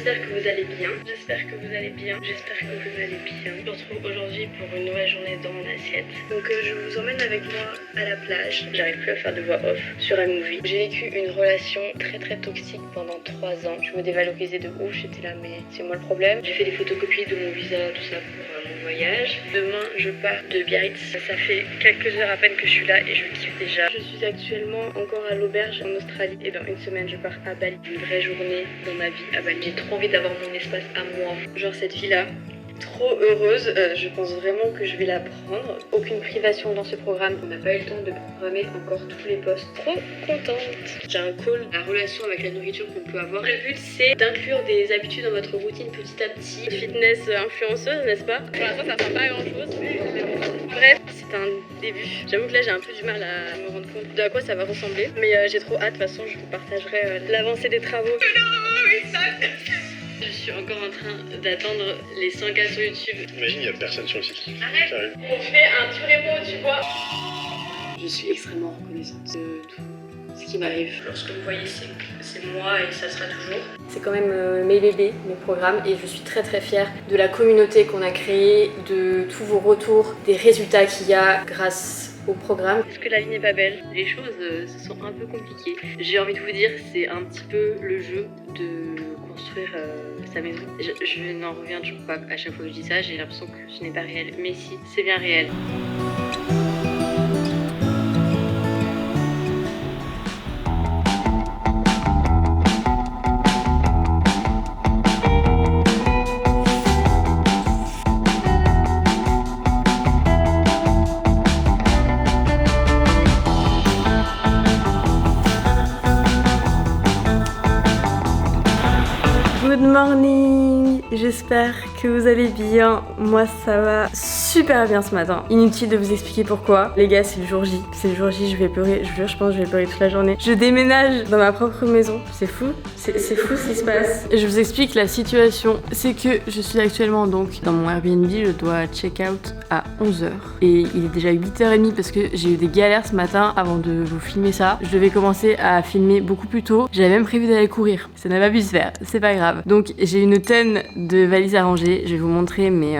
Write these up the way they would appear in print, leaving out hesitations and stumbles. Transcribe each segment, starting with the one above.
j'espère que vous allez bien. J'espère que vous allez bien. J'espère que vous allez bien. Je vous retrouve aujourd'hui pour une nouvelle journée dans mon assiette. Donc je vous emmène avec moi à la plage. J'arrive plus à faire de voix off sur iMovie. J'ai vécu une relation très toxique pendant 3 ans. Je me dévalorisais de ouf, j'étais là mais c'est moi le problème. J'ai fait des photocopies de mon visa, tout ça pour mon voyage. Demain je pars de Biarritz. Ça fait quelques heures à peine que je suis là et je kiffe déjà. Je suis actuellement encore à l'auberge en Australie et dans une semaine je pars à Bali. Une vraie journée dans ma vie à Bali. J'ai trop envie d'avoir mon espace à moi. Genre cette fille-là, trop heureuse, je pense vraiment que je vais la prendre. Aucune privation dans ce programme. On n'a pas eu le temps de programmer encore tous les postes. Trop contente. J'ai un call, la relation avec la nourriture qu'on peut avoir. Le but c'est d'inclure des habitudes dans votre routine petit à petit. Fitness influenceuse, n'est-ce pas? Pour l'instant ça ressemble pas à grand chose. Bref, c'est un début. J'avoue que là j'ai un peu du mal à me rendre compte de à quoi ça va ressembler. Mais j'ai trop hâte, de toute façon je vous partagerai l'avancée des travaux. Je suis encore en train d'attendre les 100K sur YouTube. Imagine, il n'y a personne sur le site. Arrête. Sérieux. On fait un tu réponds, tu vois. Je suis extrêmement reconnaissante de tout ce qui m'arrive. Lorsque vous voyez, c'est moi et ça sera toujours. C'est quand même mes bébés, mes programmes, et je suis très fière de la communauté qu'on a créée, de tous vos retours, des résultats qu'il y a grâce au programme. Est-ce que la vie n'est pas belle? Les choses se sont un peu compliquées. J'ai envie de vous dire, c'est un petit peu le jeu de construire sa maison. Je n'en reviens toujours pas à chaque fois que je dis ça, j'ai l'impression que ce n'est pas réel. Mais si, c'est bien réel. Good morning, j'espère que vous allez bien. Moi ça va super bien ce matin. Inutile de vous expliquer pourquoi. Les gars, c'est le jour J. C'est le jour J, je vais pleurer. Je vous jure, je pense que je vais pleurer toute la journée. Je déménage dans ma propre maison. C'est fou. C'est fou ce qui se passe. Je vous explique la situation. C'est que je suis actuellement donc dans mon Airbnb. Je dois check out à 11h. Et il est déjà 8h30 parce que j'ai eu des galères ce matin avant de vous filmer ça. Je devais commencer à filmer beaucoup plus tôt. J'avais même prévu d'aller courir. Ça n'a pas pu se faire. C'est pas grave. Donc j'ai une tonne de valises à ranger. Je vais vous montrer, mais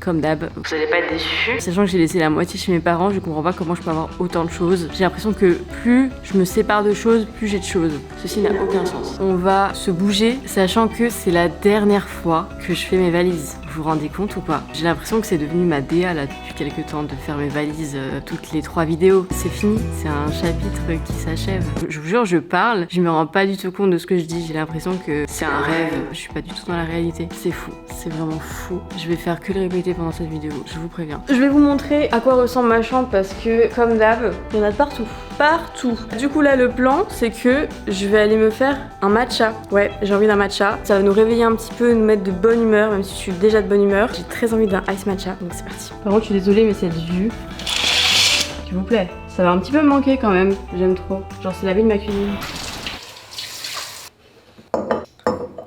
comme d'hab, vous allez pas être déçus. Sachant que j'ai laissé la moitié chez mes parents, je comprends pas comment je peux avoir autant de choses. J'ai l'impression que plus je me sépare de choses, plus j'ai de choses. Ceci n'a aucun sens. On va se bouger, sachant que c'est la dernière fois que je fais mes valises. Vous vous rendez compte ou pas? J'ai l'impression que c'est devenu ma DA là depuis quelques temps de faire mes valises toutes les 3 vidéos. C'est fini, c'est un chapitre qui s'achève. Je vous jure, je parle, je me rends pas du tout compte de ce que je dis. J'ai l'impression que c'est un rêve. Je suis pas du tout dans la réalité. C'est fou, c'est vraiment fou. Je vais faire que le répéter pendant cette vidéo, je vous préviens. Je vais vous montrer à quoi ressemble ma chambre parce que comme d'hab, il y en a de partout. Partout. Du coup là, le plan, c'est que je vais aller me faire un matcha. Ouais, j'ai envie d'un matcha. Ça va nous réveiller un petit peu, nous mettre de bonne humeur, même si je suis déjà de bonne humeur. J'ai très envie d'un ice matcha, donc c'est parti. Par contre, je suis désolée, mais cette vue, s'il vous plaît, ça va un petit peu me manquer quand même. J'aime trop. Genre, c'est la vie de ma cuisine.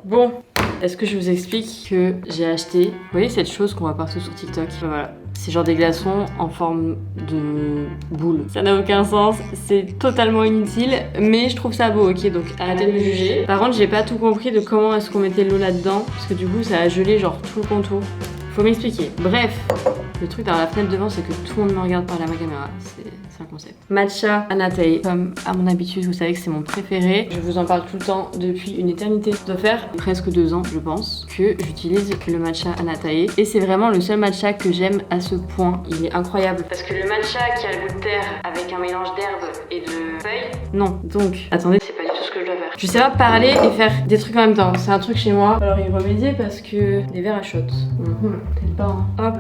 Bon, est-ce que je vous explique que j'ai acheté, vous voyez cette chose qu'on voit partout sur TikTok? Voilà. C'est genre des glaçons en forme de boule. Ça n'a aucun sens, c'est totalement inutile, mais je trouve ça beau, ok? Donc arrêtez de me juger. Par contre, j'ai pas tout compris de comment est-ce qu'on mettait l'eau là-dedans, parce que du coup, ça a gelé genre tout le contour. Faut m'expliquer. Bref, le truc dans la fenêtre devant, c'est que tout le monde me regarde par la caméra. C'est un concept. Matcha Anatae. Comme à mon habitude, vous savez que c'est mon préféré. Je vous en parle tout le temps depuis une éternité. Ça doit faire presque 2 ans, je pense, que j'utilise le matcha Anatae. Et c'est vraiment le seul matcha que j'aime à ce point. Il est incroyable. Parce que le matcha qui a le goût de terre avec un mélange d'herbes et de feuilles, non. Donc, attendez, c'est pas du tout ce que je dois faire. Je sais pas parler et faire des trucs en même temps. C'est un truc chez moi. Alors y remédier parce que les verres à shot. Peut-être pas. Hop.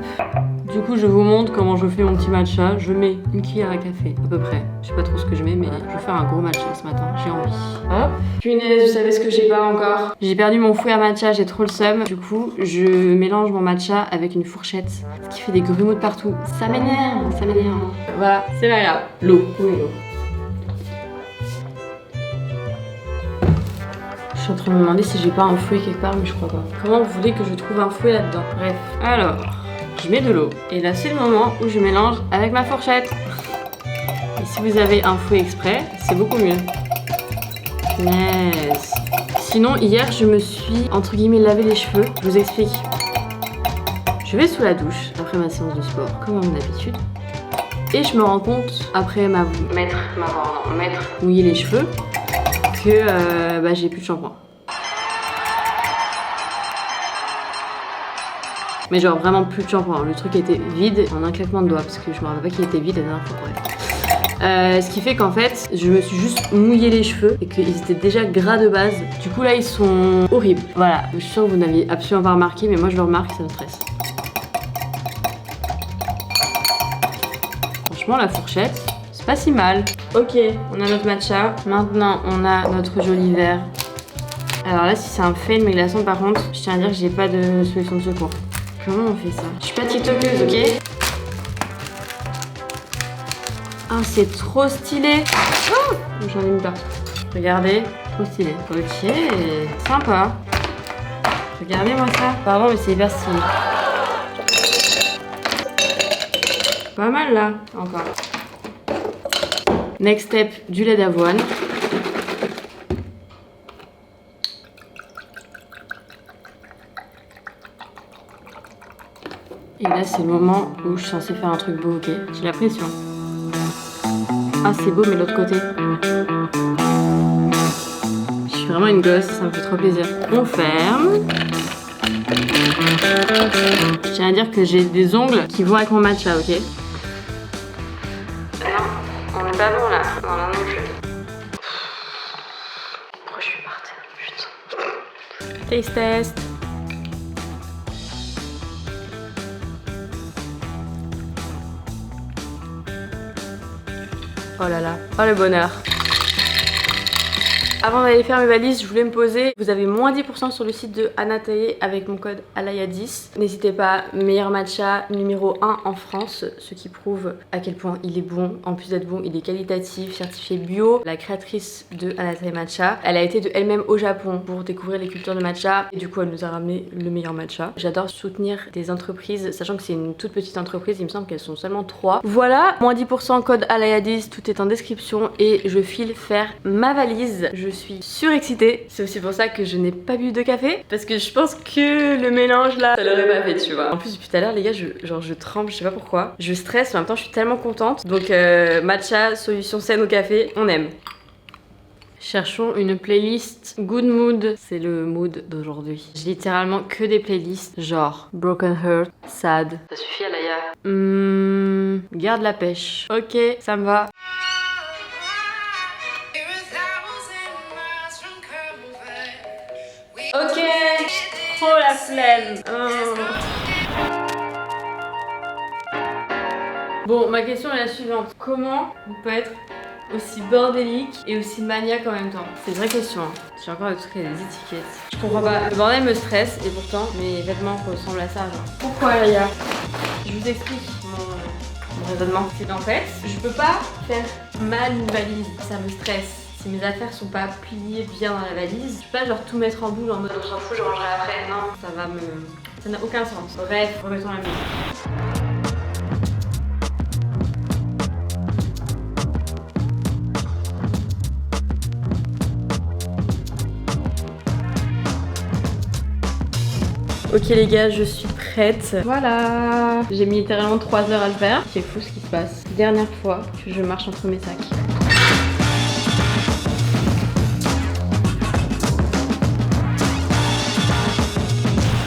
Du coup, je vous montre comment je fais mon petit matcha. Je mets une cuillère à café, à peu près. Je sais pas trop ce que je mets, mais je vais faire un gros matcha ce matin. J'ai envie. Hop. Punaise, vous savez ce que j'ai pas encore? J'ai perdu mon fouet à matcha, j'ai trop le seum. Du coup, je mélange mon matcha avec une fourchette, ce qui fait des grumeaux de partout. Ça m'énerve, ça m'énerve. Voilà, c'est pas grave. L'eau. Où est l'eau? Je suis en train de me demander si j'ai pas un fouet quelque part, mais je crois pas. Comment vous voulez que je trouve un fouet là-dedans? Bref. Alors, je mets de l'eau. Et là, c'est le moment où je mélange avec ma fourchette. Et si vous avez un fouet exprès, c'est beaucoup mieux. Punaise. Sinon, hier, je me suis, entre guillemets, lavé les cheveux. Je vous explique. Je vais sous la douche après ma séance de sport, comme à mon habitude. Et je me rends compte, après m'être mouillé les cheveux, que j'ai plus de shampoing. Mais genre vraiment plus de shampoing. Le truc était vide en un claquement de doigts parce que je me rappelle pas qu'il était vide la dernière fois. Bref. Ce qui fait qu'en fait, je me suis juste mouillé les cheveux et qu'ils étaient déjà gras de base. Du coup là, ils sont horribles. Voilà. Je suis sûre que vous n'aviez absolument pas remarqué, mais moi je le remarque, ça me stresse. Franchement, la fourchette, c'est pas si mal. Ok, on a notre matcha. Maintenant, on a notre joli verre. Alors là, si c'est un fail mais glaçon, par contre, je tiens à dire que j'ai pas de solution de secours. Comment on fait ça? Je suis pas tiktokeuse, ok? Ah, c'est trop stylé! Oh, j'en ai mis partout. Regardez, trop stylé. Ok, sympa. Regardez-moi ça. Pardon, mais c'est hyper stylé. Pas mal là, encore. Next step, du lait d'avoine. Et là, c'est le moment où je suis censée faire un truc beau, ok? J'ai la pression. Ah, c'est beau, mais de l'autre côté. Je suis vraiment une gosse, ça me fait trop plaisir. On ferme. Je tiens à dire que j'ai des ongles qui vont avec mon matcha, ok? Non, on est pas bon là. Non, non, non plus. Pourquoi je suis par terre? Putain. Taste test. Oh là là, oh le bonheur. Avant d'aller faire mes valises, je voulais me poser. Vous avez moins 10% sur le site de Anna Taillé avec mon code ALAYA10. N'hésitez pas, meilleur matcha numéro 1 en France, ce qui prouve à quel point il est bon. En plus d'être bon, il est qualitatif, certifié bio. La créatrice de Anna Taillé Matcha, elle a été de elle-même au Japon pour découvrir les cultures de matcha. Et du coup, elle nous a ramené le meilleur matcha. J'adore soutenir des entreprises, sachant que c'est une toute petite entreprise. Il me semble qu'elles sont seulement 3. Voilà, moins 10%, code ALAYA10, tout est en description. Et je file faire ma valise. Je suis surexcitée. C'est aussi pour ça que je n'ai pas bu de café. Parce que je pense que le mélange là, ça l'aurait pas fait, tu vois. En plus, depuis tout à l'heure, les gars, je tremble, je sais pas pourquoi. Je stresse, mais en même temps, je suis tellement contente. Donc, matcha, solution saine au café, on aime. Cherchons une playlist Good Mood. C'est le mood d'aujourd'hui. J'ai littéralement que des playlists genre Broken Heart, Sad. Ça suffit, Alaya? Garde la pêche. Ok, ça me va. Ok, trop la flemme. Oh. Bon, ma question est la suivante. Comment on peut être aussi bordélique et aussi maniaque en même temps? C'est une vraie question. Hein. J'ai encore des trucs et des étiquettes. Je comprends pas. Le bordel me stresse et pourtant mes vêtements ressemblent à ça. Genre. Pourquoi, Aya? Je vous explique mon raisonnement. C'est qu'en fait, je peux pas faire mal une valise. Ça me stresse. Si mes affaires sont pas pliées bien dans la valise, je peux pas genre tout mettre en boule en mode on s'en fout, je rangerai après. Non, ça n'a aucun sens. Bref, remettons la musique. Ok les gars, je suis prête. Voilà. J'ai mis littéralement 3 heures à le faire. C'est fou ce qui se passe. Dernière fois que je marche entre mes sacs.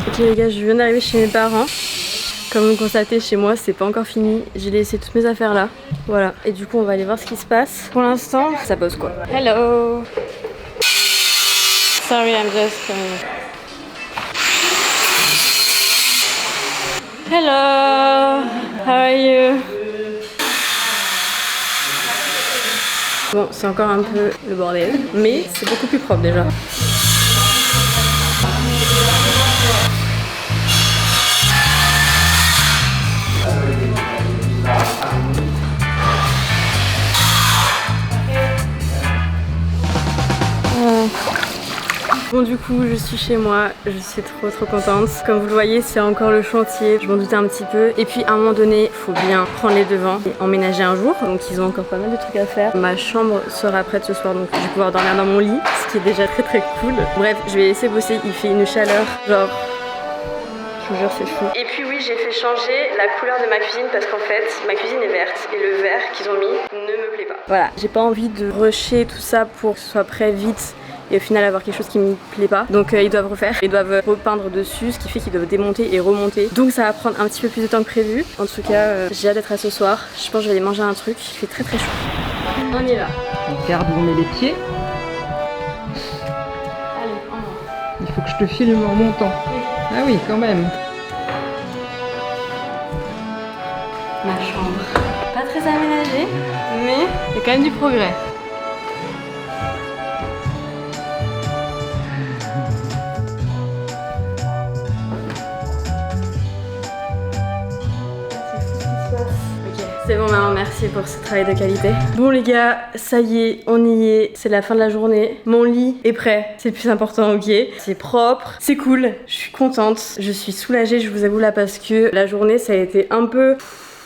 Ok les gars, je viens d'arriver chez mes parents. Comme vous le constatez, chez moi c'est pas encore fini. J'ai laissé toutes mes affaires là. Voilà. Et du coup on va aller voir ce qui se passe. Pour l'instant, ça pose quoi. Hello. Sorry, I'm just coming. Hello. How are you? Bon, c'est encore un peu le bordel, mais c'est beaucoup plus propre déjà. Bon du coup je suis chez moi, je suis trop contente. Comme vous le voyez c'est encore le chantier, je m'en doutais un petit peu. Et puis à un moment donné, il faut bien prendre les devants et emménager un jour. Donc ils ont encore pas mal de trucs à faire. Ma chambre sera prête ce soir donc je vais pouvoir dormir dans mon lit. Ce qui est déjà très cool. Bref, je vais laisser bosser, il fait une chaleur, genre... Je vous jure, c'est fou. Et puis oui, j'ai fait changer la couleur de ma cuisine parce qu'en fait, ma cuisine est verte et le vert qu'ils ont mis ne me plaît pas. Voilà, j'ai pas envie de rusher tout ça pour que ce soit prêt vite et au final avoir quelque chose qui me plaît pas. Donc ils doivent refaire, ils doivent repeindre dessus, ce qui fait qu'ils doivent démonter et remonter. Donc ça va prendre un petit peu plus de temps que prévu. En tout cas, j'ai hâte d'être à ce soir. Je pense que je vais aller manger un truc. Il fait très chaud. On y va. On regarde où on met les pieds. Allez, on monte. Il faut que je te filme en montant. Oui. Ah oui, quand même. Ma chambre. Pas très aménagée, mais il y a quand même du progrès. C'est bon maman, merci pour ce travail de qualité. Bon les gars, ça y est, on y est, c'est la fin de la journée. Mon lit est prêt, c'est le plus important, ok. C'est propre, c'est cool, je suis contente, je suis soulagée, je vous avoue là, parce que la journée ça a été un peu...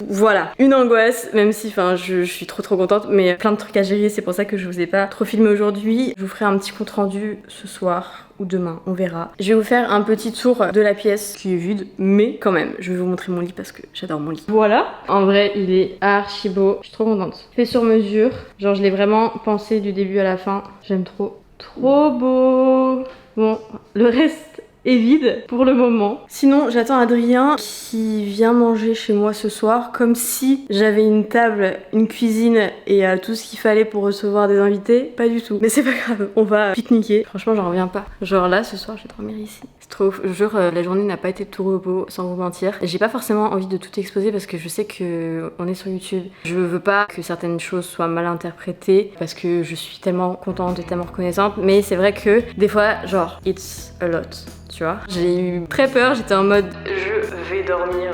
Voilà, une angoisse, même si je suis trop contente, mais plein de trucs à gérer, c'est pour ça que je vous ai pas trop filmé aujourd'hui. Je vous ferai un petit compte rendu ce soir ou demain, on verra. Je vais vous faire un petit tour de la pièce qui est vide, mais quand même, je vais vous montrer mon lit parce que j'adore mon lit. Voilà, en vrai, il est archi beau, je suis trop contente. Fait sur mesure, genre je l'ai vraiment pensé du début à la fin, j'aime trop. Trop beau. Bon, le reste est vide pour le moment. Sinon, j'attends Adrien qui vient manger chez moi ce soir, comme si j'avais une table, une cuisine et tout ce qu'il fallait pour recevoir des invités. Pas du tout. Mais c'est pas grave, on va pique-niquer. Franchement, j'en reviens pas. Genre là, ce soir, je vais dormir ici. C'est trop ouf. Je jure, la journée n'a pas été de tout repos, sans vous mentir. J'ai pas forcément envie de tout exposer parce que je sais que on est sur YouTube. Je veux pas que certaines choses soient mal interprétées parce que je suis tellement contente et tellement reconnaissante. Mais c'est vrai que des fois, genre, it's a lot. Tu vois, j'ai eu très peur, j'étais en mode je vais dormir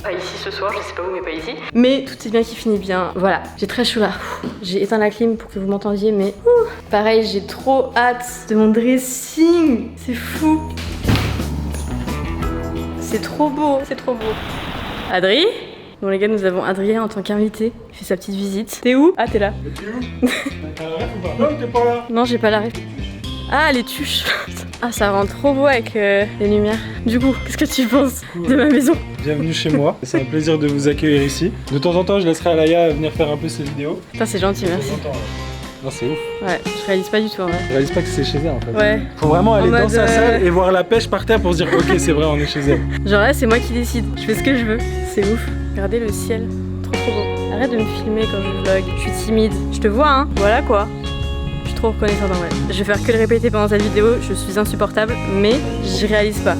pas ici ce soir, je sais pas où mais pas ici. Mais tout est bien qui finit bien, voilà. J'ai très chaud là, j'ai éteint la clim pour que vous m'entendiez mais pareil j'ai trop hâte de mon dressing, c'est fou. C'est trop beau, c'est trop beau. Adri ? Bon les gars, nous avons Adrien en tant qu'invité, il fait sa petite visite. T'es où ? Ah t'es là. T'es où ? T'as la ref ou pas ? Non, t'es pas là. Non j'ai pas la ref. Ah les tuches. Ah ça rend trop beau avec les lumières. Du coup, qu'est-ce que tu penses de ma maison ? Bienvenue chez moi, c'est un plaisir de vous accueillir ici. De temps en temps je laisserai Alaya venir faire un peu ses vidéos. Putain c'est gentil, merci. Non c'est ouf. Ouais, je réalise pas du tout en vrai. Je réalise pas que c'est chez elle en fait. Ouais. Faut vraiment aller En dans mode, sa salle et voir la pêche par terre pour se dire ok c'est vrai on est chez elle. Genre là c'est moi qui décide, je fais ce que je veux, c'est ouf. Regardez le ciel, trop beau. Arrête de me filmer quand je vlog, je suis timide. Je te vois hein, voilà quoi. Je suis trop reconnaissante en vrai. Je vais faire que le répéter pendant cette vidéo, je suis insupportable, mais je réalise pas.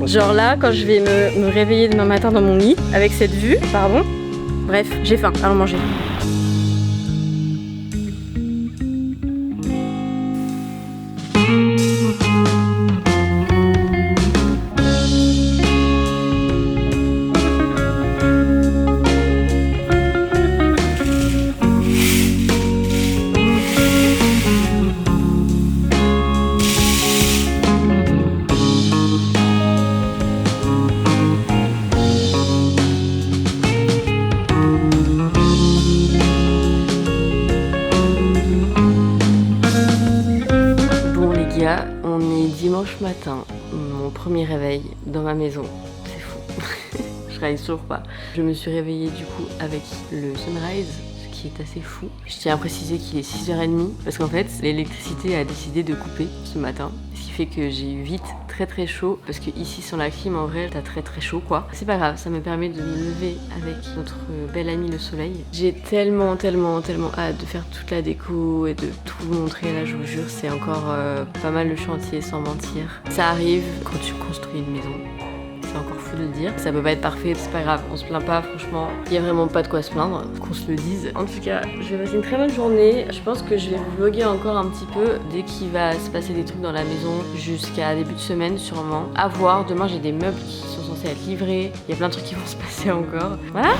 Genre là, quand je vais me réveiller demain matin dans mon lit, avec cette vue, pardon, bref, j'ai faim, allons manger. On est dimanche matin, mon premier réveil dans ma maison, c'est fou, je réalise toujours pas. Je me suis réveillée du coup avec le sunrise, ce qui est assez fou. Je tiens à préciser qu'il est 6h30 parce qu'en fait l'électricité a décidé de couper ce matin, ce qui fait que j'ai eu vite très chaud parce que ici sans la clim en vrai t'as très chaud quoi. C'est pas grave, ça me permet de me lever avec notre bel ami le soleil. J'ai tellement hâte de faire toute la déco et de tout vous montrer là, je vous jure c'est encore pas mal le chantier sans mentir. Ça arrive quand tu construis une maison. C'est encore fou de le dire. Ça peut pas être parfait, c'est pas grave, on se plaint pas, franchement. Il y a vraiment pas de quoi se plaindre, qu'on se le dise. En tout cas, je vais passer une très bonne journée. Je pense que je vais vous vlogger encore un petit peu dès qu'il va se passer des trucs dans la maison jusqu'à début de semaine sûrement. À voir, demain j'ai des meubles qui sont censés être livrés. Il y a plein de trucs qui vont se passer encore. Voilà.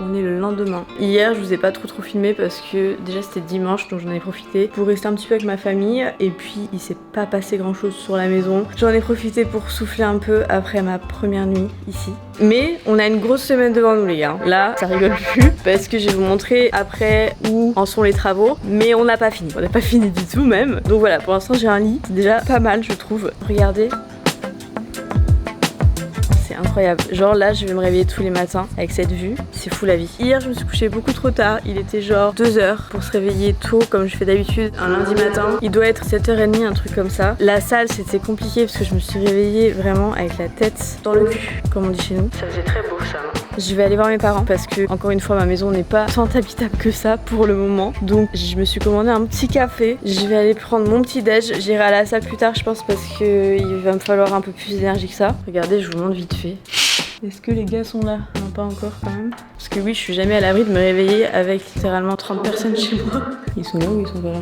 On est le lendemain. Hier, je vous ai pas trop filmé parce que déjà c'était dimanche, donc j'en ai profité pour rester un petit peu avec ma famille. Et puis il s'est pas passé grand chose sur la maison. J'en ai profité pour souffler un peu après ma première nuit ici. Mais on a une grosse semaine devant nous les gars. Là, ça rigole plus parce que je vais vous montrer après où en sont les travaux. Mais on n'a pas fini. On n'a pas fini du tout même. Donc voilà, pour l'instant j'ai un lit. C'est déjà pas mal je trouve. Regardez. C'est incroyable. Genre là, je vais me réveiller tous les matins avec cette vue. C'est fou la vie. Hier, je me suis couchée beaucoup trop tard. Il était genre 2h pour se réveiller tôt comme je fais d'habitude un lundi matin. Il doit être 7h30, un truc comme ça. La salle, c'était compliqué parce que je me suis réveillée vraiment avec la tête dans le cul, comme on dit chez nous. Ça faisait très beau ça. Je vais aller voir mes parents parce que, encore une fois, ma maison n'est pas tant habitable que ça pour le moment. Donc, je me suis commandé un petit café. Je vais aller prendre mon petit déj. J'irai à la salle plus tard, je pense, parce qu'il va me falloir un peu plus d'énergie que ça. Regardez, je vous montre vite fait. Est-ce que les gars sont là? Non, pas encore quand même. Parce que oui, je suis jamais à l'abri de me réveiller avec littéralement 30 personnes chez moi. Ils sont là ou ils sont pas là?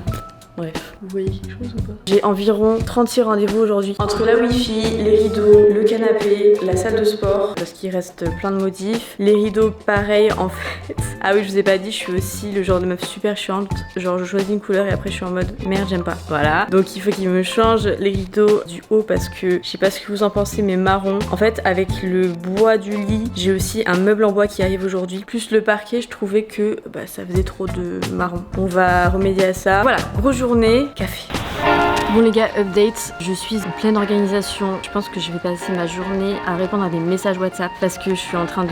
Bref, vous voyez quelque chose ou pas? J'ai environ 36 rendez-vous aujourd'hui. Entre la wifi, les rideaux, le canapé, la salle de sport, parce qu'il reste plein de modifs. Les rideaux, pareil en fait. Ah oui, je vous ai pas dit, je suis aussi le genre de meuf super chiante. Genre je choisis une couleur et après je suis en mode merde, j'aime pas. Voilà. Donc il faut qu'il me change les rideaux du haut parce que je sais pas ce que vous en pensez, mais marron. En fait, avec le bois du lit, j'ai aussi un meuble en bois qui arrive aujourd'hui. Plus le parquet, je trouvais que ça faisait trop de marron. On va remédier à ça. Voilà, gros journée, café. Bon les gars, update, je suis en pleine organisation. Je pense que je vais passer ma journée à répondre à des messages WhatsApp parce que je suis en train de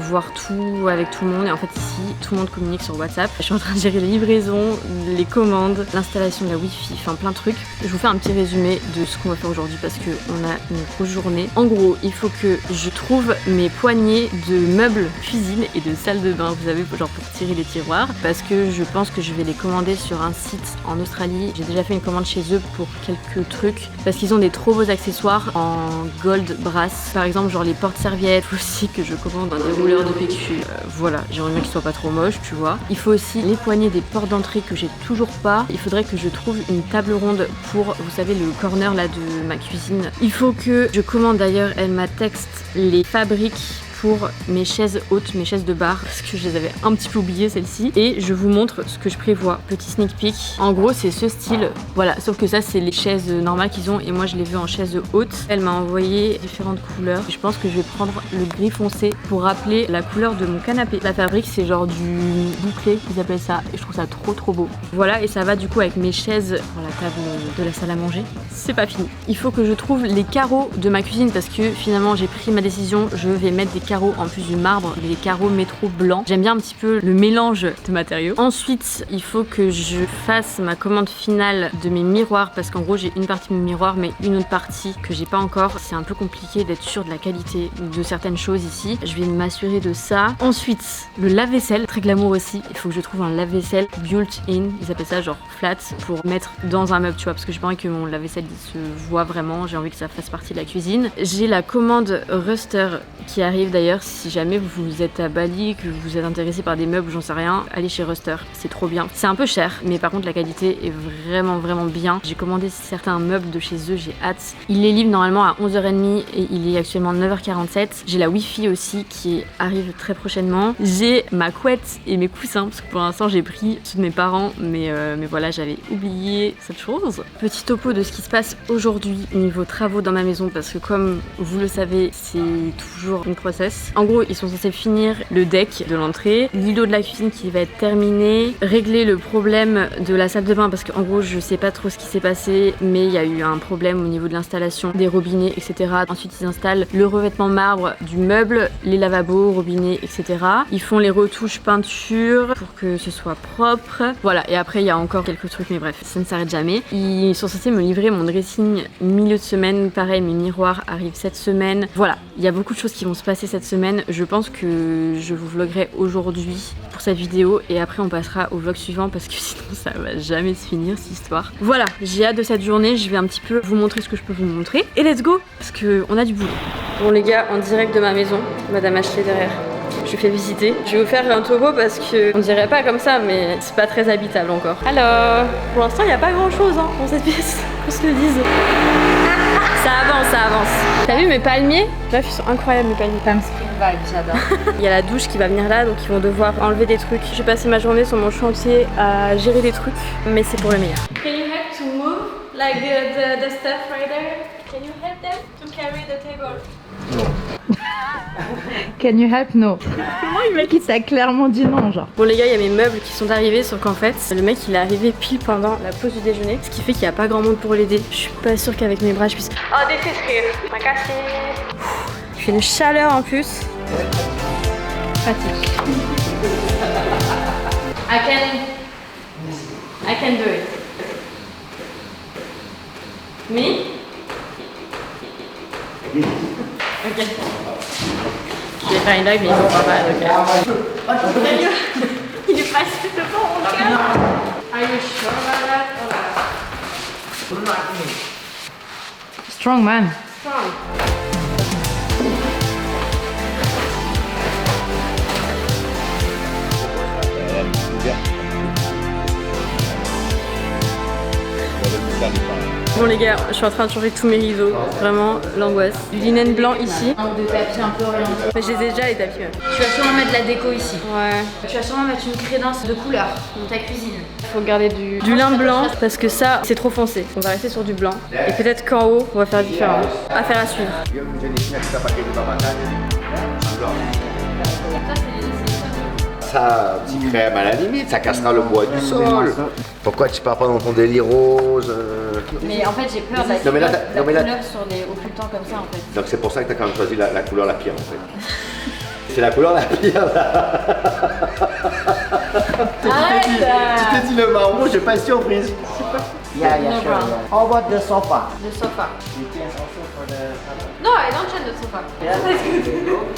voir tout avec tout le monde. Et en fait ici, tout le monde communique sur WhatsApp. Je suis en train de gérer les livraisons, les commandes, l'installation de la Wi-Fi, enfin plein de trucs. Je vous fais un petit résumé de ce qu'on va faire aujourd'hui parce qu'on a une grosse journée. En gros, il faut que je trouve mes poignées de meubles cuisine et de salle de bain, vous savez, genre pour tirer les tiroirs. Parce que je pense que je vais les commander sur un site en Australie. J'ai déjà fait une commande chez eux pour quelques trucs parce qu'ils ont des trop beaux accessoires en gold brass, par exemple genre les porte-serviettes. Il faut aussi que je commande des rouleurs de PQ. Voilà, j'aimerais bien qu'ils soient pas trop moches, tu vois. Il faut aussi les poignées des portes d'entrée que j'ai toujours pas. Il faudrait que je trouve une table ronde pour, vous savez, le corner là de ma cuisine. Il faut que je commande, d'ailleurs elle m'a texte les fabriques pour mes chaises hautes, mes chaises de bar, parce que je les avais un petit peu oubliées celles-ci. Et je vous montre ce que je prévois. Petit sneak peek. En gros, c'est ce style. Voilà, sauf que ça, c'est les chaises normales qu'ils ont et moi, je les veux en chaise haute. Elle m'a envoyé différentes couleurs. Je pense que je vais prendre le gris foncé pour rappeler la couleur de mon canapé. La fabrique, c'est genre du bouclé, ils appellent ça. Et je trouve ça trop beau. Voilà, et ça va du coup avec mes chaises pour la table de la salle à manger. C'est pas fini. Il faut que je trouve les carreaux de ma cuisine parce que finalement, j'ai pris ma décision. Je vais mettre des carreaux en plus du marbre, les carreaux métro blancs. J'aime bien un petit peu le mélange de matériaux. Ensuite, il faut que je fasse ma commande finale de mes miroirs parce qu'en gros, j'ai une partie de mes miroirs mais une autre partie que j'ai pas encore. C'est un peu compliqué d'être sûr de la qualité de certaines choses ici. Je vais m'assurer de ça. Ensuite, le lave-vaisselle, très glamour aussi. Il faut que je trouve un lave-vaisselle built-in. Ils appellent ça genre flat pour mettre dans un meuble, tu vois, parce que j'ai pas envie que mon lave-vaisselle se voit vraiment. J'ai envie que ça fasse partie de la cuisine. J'ai la commande Ruster qui arrive d'ailleurs. Si jamais vous êtes à Bali, que vous êtes intéressé par des meubles, j'en sais rien, allez chez Ruster, c'est trop bien. C'est un peu cher, mais par contre la qualité est vraiment bien. J'ai commandé certains meubles de chez eux, j'ai hâte. Ils les livrent normalement à 11h30 et il est actuellement 9h47. J'ai la Wi-Fi aussi qui arrive très prochainement. J'ai ma couette et mes coussins, parce que pour l'instant j'ai pris ceux de mes parents, mais voilà, j'avais oublié cette chose. Petit topo de ce qui se passe aujourd'hui niveau travaux dans ma maison, parce que comme vous le savez, c'est toujours une process. En gros, ils sont censés finir le deck de l'entrée, l'îlot de la cuisine qui va être terminé, régler le problème de la salle de bain parce qu'en gros, je sais pas trop ce qui s'est passé, mais il y a eu un problème au niveau de l'installation des robinets, etc. Ensuite, ils installent le revêtement marbre du meuble, les lavabos, robinets, etc. Ils font les retouches peinture pour que ce soit propre. Voilà, et après, il y a encore quelques trucs, mais bref, ça ne s'arrête jamais. Ils sont censés me livrer mon dressing milieu de semaine. Pareil, mes miroirs arrivent cette semaine. Voilà, il y a beaucoup de choses qui vont se passer cette semaine. Je pense que je vous vloguerai aujourd'hui pour cette vidéo et après on passera au vlog suivant parce que sinon ça va jamais se finir cette histoire. Voilà, j'ai hâte de cette journée, je vais un petit peu vous montrer ce que je peux vous montrer et let's go parce qu'on a du boulot. Bon les gars, en direct de ma maison, Madame Ashley derrière. Je fais visiter. Je vais vous faire un topo parce que on dirait pas comme ça, mais c'est pas très habitable encore. Alors, pour l'instant, il n'y a pas grand chose dans cette pièce, qu'on se le dise. Ça avance, ça avance. T'as vu mes palmiers? Bref, ils sont incroyables mes palmiers. vibe, j'adore. Il y a la douche qui va venir là, donc ils vont devoir enlever des trucs. Je vais passer ma journée sur mon chantier à gérer des trucs, mais c'est pour le meilleur. Can you help to move like the stuff right there? Can you help them to carry the table? Can you help? No. Le mec il t'a clairement dit non, genre. Bon les gars, il y a mes meubles qui sont arrivés, sauf qu'en fait, le mec il est arrivé pile pendant la pause du déjeuner, ce qui fait qu'il n'y a pas grand monde pour l'aider. Je suis pas sûre qu'avec mes bras je puisse... Oh, this is here. Makassi. Il fait une chaleur en plus. Pratique. I can do it. Me? Ok. Je vais faire une live mais ils vont pas mal, ok. Oh, sérieux? Il est passé devant mon cœur. Are you sure about that? Oh là là. Strong man. Strong. Bon les gars, je suis en train de changer tous mes rideaux, vraiment l'angoisse. Du linen blanc ici. De tapis un peu orientés. Mais je les ai déjà les tapis même. Tu vas sûrement mettre de la déco ici. Ouais. Tu vas sûrement mettre une crédence de couleur dans ta cuisine. Faut garder du lin blanc parce que ça c'est trop foncé. On va rester sur du blanc. Et peut-être qu'en haut on va faire différent. Affaire à suivre. Ça, petit crème à la limite, ça cassera le bois du sol. Pourquoi tu pars pas dans ton délire rose Mais en fait j'ai peur de la Non, mais là, couleur sur les occultants comme ça en fait. Donc c'est pour ça que tu as quand même choisi la couleur la pire en fait. C'est la couleur la pire là. Arrête. Tu t'es dit le marron, j'ai pas de surprise. Yeah, yeah, No sure. problem. Yeah. How about the sofa? The sofa. You can also for the No, I don't change the sofa.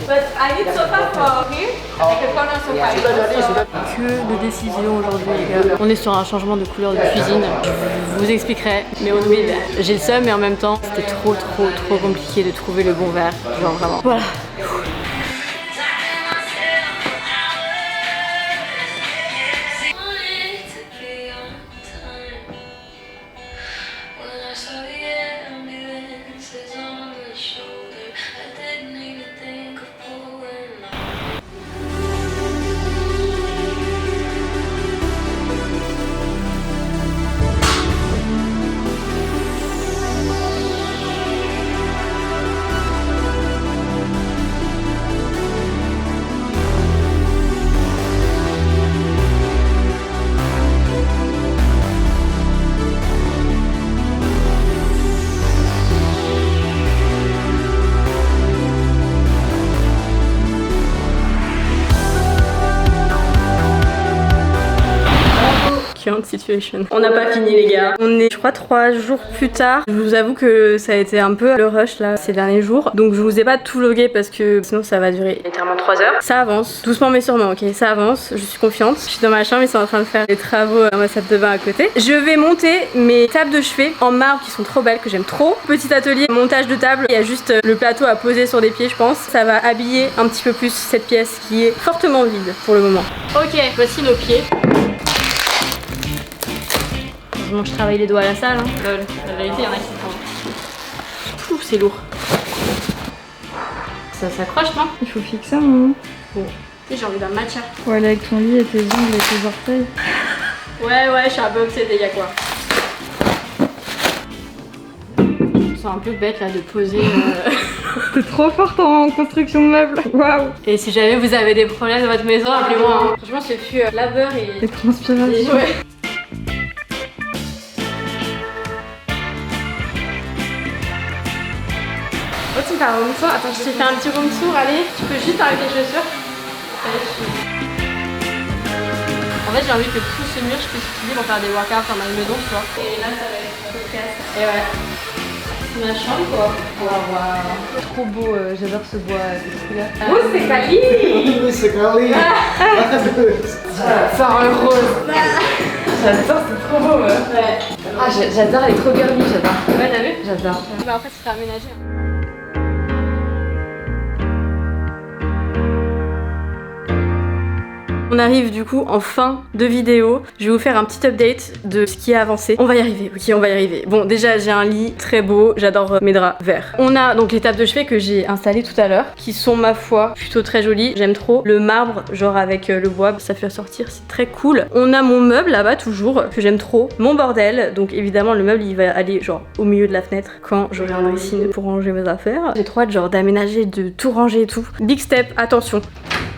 But I need sofa for here. Like a corner sofa. Que de décisions aujourd'hui les gars. On est sur un changement de couleur de cuisine. Je vous expliquerai. Mais au début, j'ai le seum mais en même temps c'était trop compliqué de trouver le bon verre. Genre vraiment. Voilà. Situation. On n'a pas fini les gars. On est je crois 3 jours plus tard. Je vous avoue que ça a été un peu le rush là ces derniers jours. Donc je vous ai pas tout vlogué parce que sinon ça va durer littéralement 3 heures. Ça avance, doucement mais sûrement, ok, ça avance, je suis confiante. Je suis dans ma chambre, ils sont en train de faire des travaux dans ma salle de bain à côté. Je vais monter mes tables de chevet en marbre qui sont trop belles, que j'aime trop. Petit atelier, montage de table. Il y a juste le plateau à poser sur des pieds je pense. Ça va habiller un petit peu plus cette pièce qui est fortement vide pour le moment. Ok, voici nos pieds. Je travaille les doigts à la salle, hein. Lol. La vérité, il y en a qui font. C'est lourd. Ça s'accroche, non? Il faut fixer un moment. Bon. Tu sais, j'ai envie d'un matcha. Faut aller avec ton lit et tes ongles et tes orteils. Ouais, je suis un peu obsédée, y'a quoi? C'est un peu bête là de poser. T'es trop forte en construction de meubles. Waouh. Et si jamais vous avez des problèmes dans votre maison, appelez-moi. Hein. Franchement, ce fut labeur et transpiration. Ouais. Oh, tu me fais un room tour. Attends, je te fais un petit room tour. Allez, tu peux juste enlever tes chaussures. En fait, j'ai envie que tout ce mur, je puisse utiliser pour faire des workouts dans ma maison, tu vois. Et là, ça va être un peu casse. Et ouais. C'est ma chambre, quoi. Waouh. Trop beau, j'adore ce bois de couleur. Oh, c'est Kali. C'est Kali. Faire un rose. J'adore, c'est trop beau, ouais. Ah, j'adore, elle est trop girly, j'adore. Ouais, t'as vu? J'adore. Bah après, c'est aménagé. On arrive du coup en fin de vidéo. Je vais vous faire un petit update de ce qui a avancé. On va y arriver, ok, on va y arriver. Bon, déjà j'ai un lit très beau, j'adore mes draps verts. On a donc les tables de chevet que j'ai installées tout à l'heure, qui sont ma foi plutôt très jolies. J'aime trop le marbre, genre avec le bois, ça fait ressortir, c'est très cool. On a mon meuble là-bas toujours, que j'aime trop. Mon bordel, donc évidemment le meuble il va aller genre au milieu de la fenêtre quand j'aurai un dressing pour ranger mes affaires. J'ai trop hâte genre d'aménager, de tout ranger et tout. Big step, attention.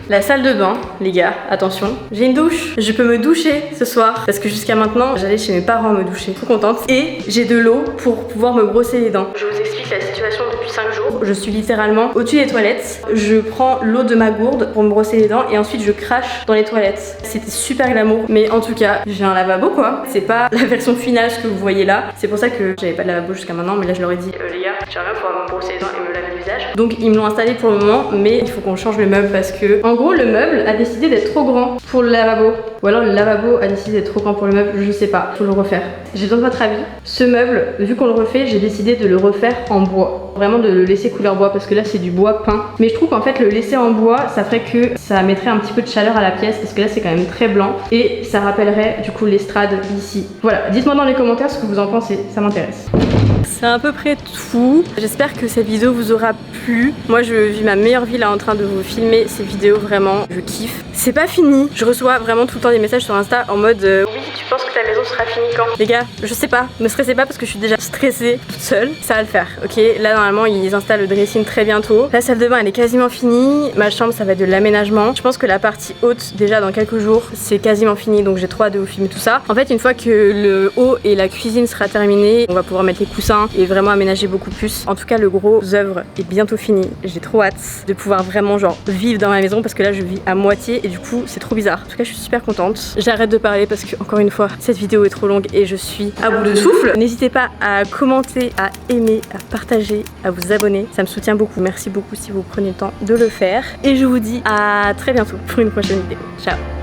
La salle de bain, les gars, attention, j'ai une douche. Je peux me doucher ce soir parce que jusqu'à maintenant, j'allais chez mes parents me doucher. Trop contente. Et j'ai de l'eau pour pouvoir me brosser les dents. Je vous explique la situation depuis 5 jours. Je suis littéralement au-dessus des toilettes. Je prends l'eau de ma gourde pour me brosser les dents et ensuite je crache dans les toilettes. C'était super glamour. Mais en tout cas, j'ai un lavabo quoi. C'est pas la version finale ce que vous voyez là. C'est pour ça que j'avais pas de lavabo jusqu'à maintenant. Mais là, je leur ai dit, les gars, j'aimerais bien pouvoir me brosser les dents et me laver le visage. Donc ils me l'ont installé pour le moment. Mais il faut qu'on change le meuble parce que en gros, le meuble a décidé d'être trop grand pour le lavabo. Ou alors le lavabo a décidé d'être trop grand pour le meuble, je sais pas, faut le refaire. J'ai besoin de votre avis. Ce meuble, vu qu'on le refait, j'ai décidé de le refaire en bois. Vraiment de le laisser couleur bois parce que là c'est du bois peint. Mais je trouve qu'en fait le laisser en bois, ça ferait que ça mettrait un petit peu de chaleur à la pièce parce que là c'est quand même très blanc. Et ça rappellerait du coup l'estrade ici. Voilà, dites-moi dans les commentaires ce que vous en pensez, ça m'intéresse. C'est à peu près tout. J'espère que cette vidéo vous aura plu. Moi je vis ma meilleure vie là en train de vous filmer ces vidéos, vraiment je kiffe. C'est pas fini, je reçois vraiment tout le temps des messages sur Insta en mode oui tu penses que ta maison sera finie quand? Les gars, je sais pas, ne stressez pas parce que je suis déjà stressée toute seule. Ça va le faire, ok? Là normalement ils installent le dressing très bientôt. La salle de bain elle est quasiment finie. Ma chambre ça va être de l'aménagement. Je pense que la partie haute déjà dans quelques jours c'est quasiment fini donc j'ai trop hâte de vous filmer tout ça. En fait une fois que le haut et la cuisine sera terminé, on va pouvoir mettre les coussins et vraiment aménager beaucoup plus. En tout cas le gros œuvre est bientôt fini. J'ai trop hâte de pouvoir vraiment genre vivre dans ma maison parce que là je vis à moitié et du coup c'est trop bizarre. En tout cas je suis super contente. J'arrête de parler parce que encore une fois cette vidéo est trop longue et je suis à bout de souffle. N'hésitez pas à commenter, à aimer, à partager, à vous abonner. Ça me soutient beaucoup. Merci beaucoup si vous prenez le temps de le faire. Et je vous dis à très bientôt pour une prochaine vidéo. Ciao.